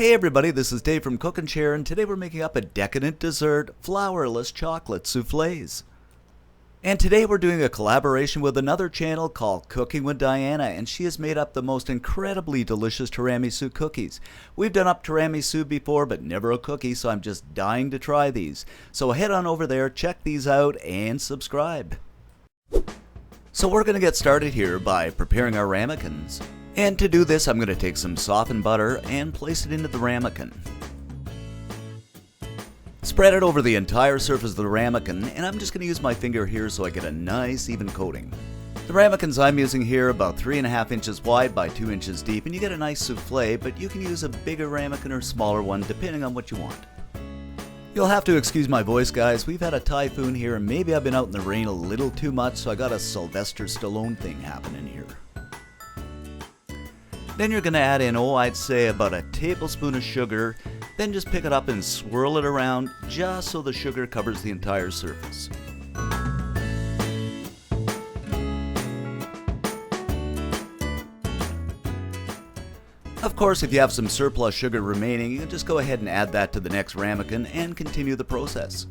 Hey everybody, this is Dave from Cook and Share, and today we're making up a decadent dessert, flourless chocolate souffles. And today we're doing a collaboration with another channel called Cooking with Diana, and she has made up the most incredibly delicious tiramisu cookies. We've done up tiramisu before, but never a cookie, so I'm just dying to try these. So head on over there, check these out, and subscribe. So we're going to get started here by preparing our ramekins. And to do this, I'm going to take some softened butter and place it into the ramekin. Spread it over the entire surface of the ramekin, and I'm just going to use my finger here so I get a nice even coating. The ramekins I'm using here are about 3.5 inches wide by 2 inches deep, and you get a nice souffle, but you can use a bigger ramekin or smaller one depending on what you want. You'll have to excuse my voice, guys. We've had a typhoon here, and maybe I've been out in the rain a little too much, so I got a Sylvester Stallone thing happening here. Then you're going to add in, I'd say about a tablespoon of sugar, then just pick it up and swirl it around just so the sugar covers the entire surface. Of course, if you have some surplus sugar remaining, you can just go ahead and add that to the next ramekin and continue the process.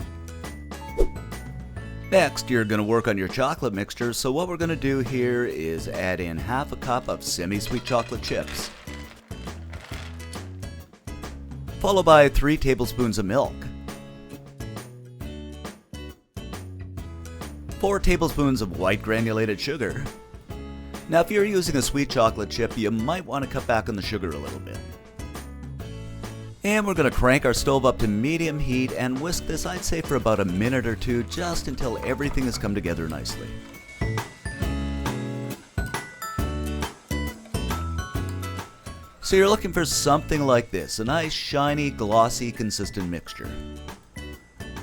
Next, you're going to work on your chocolate mixture, so what we're going to do here is add in half a cup of semi-sweet chocolate chips, followed by 3 tablespoons of milk, 4 tablespoons of white granulated sugar. Now if you're using a sweet chocolate chip, you might want to cut back on the sugar a little bit. And we're going to crank our stove up to medium heat and whisk this, I'd say, for about a minute or two, just until everything has come together nicely. So you're looking for something like this, a nice, shiny, glossy, consistent mixture.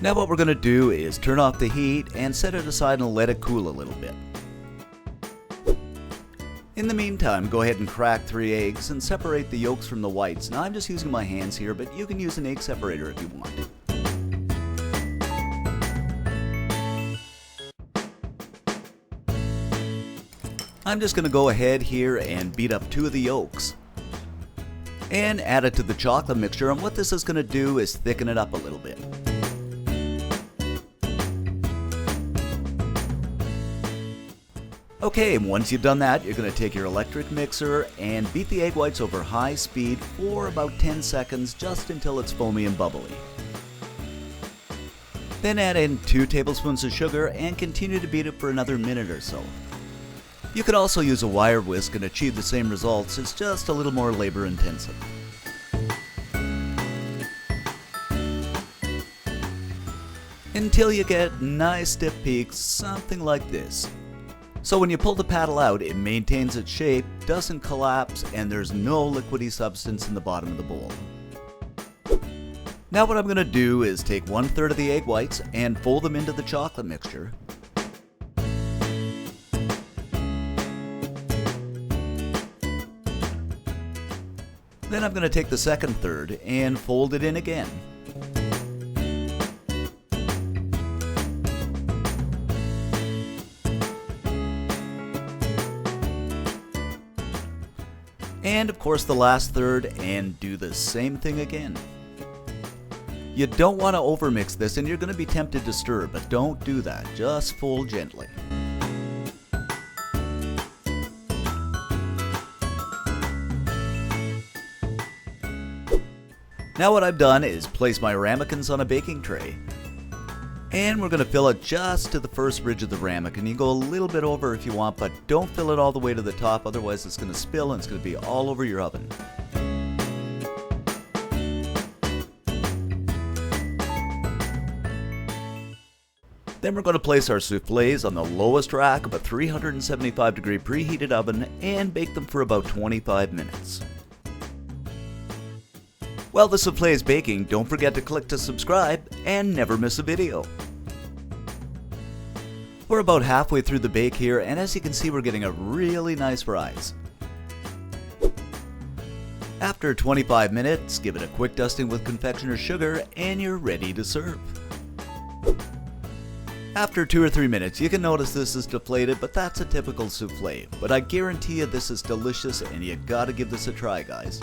Now what we're going to do is turn off the heat and set it aside and let it cool a little bit. In the meantime, go ahead and crack 3 eggs and separate the yolks from the whites. Now I'm just using my hands here, but you can use an egg separator if you want. I'm just going to go ahead here and beat up 2 of the yolks and add it to the chocolate mixture, and what this is going to do is thicken it up a little bit. Okay, once you've done that, you're going to take your electric mixer and beat the egg whites over high speed for about 10 seconds, just until it's foamy and bubbly. Then add in 2 tablespoons of sugar and continue to beat it for another minute or so. You could also use a wire whisk and achieve the same results, it's just a little more labor intensive. Until you get nice stiff peaks, something like this. So when you pull the paddle out, it maintains its shape, doesn't collapse, and there's no liquidy substance in the bottom of the bowl. Now what I'm going to do is take 1/3 of the egg whites and fold them into the chocolate mixture. Then I'm going to take the second third and fold it in again. And of course the last third, and do the same thing again. You don't want to overmix this, and you're going to be tempted to stir, but don't do that. Just fold gently. Now what I've done is place my ramekins on a baking tray. And we're going to fill it just to the first ridge of the ramekin. You can go a little bit over if you want, but don't fill it all the way to the top, otherwise it's going to spill and it's going to be all over your oven. Then we're going to place our souffles on the lowest rack of a 375-degree preheated oven and bake them for about 25 minutes. While the souffle is baking, don't forget to click to subscribe and never miss a video. We're about halfway through the bake here, and as you can see, we're getting a really nice rise. After 25 minutes, give it a quick dusting with confectioner's sugar and you're ready to serve. After 2 or 3 minutes, you can notice this is deflated, but that's a typical souffle. But I guarantee you this is delicious and you gotta give this a try, guys.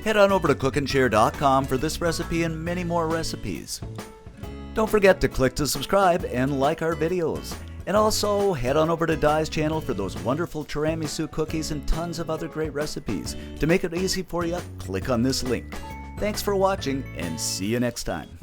Head on over to cookandshare.com for this recipe and many more recipes. Don't forget to click to subscribe and like our videos. And also head on over to Di's channel for those wonderful tiramisu cookies and tons of other great recipes. To make it easy for you, click on this link. Thanks for watching and see you next time.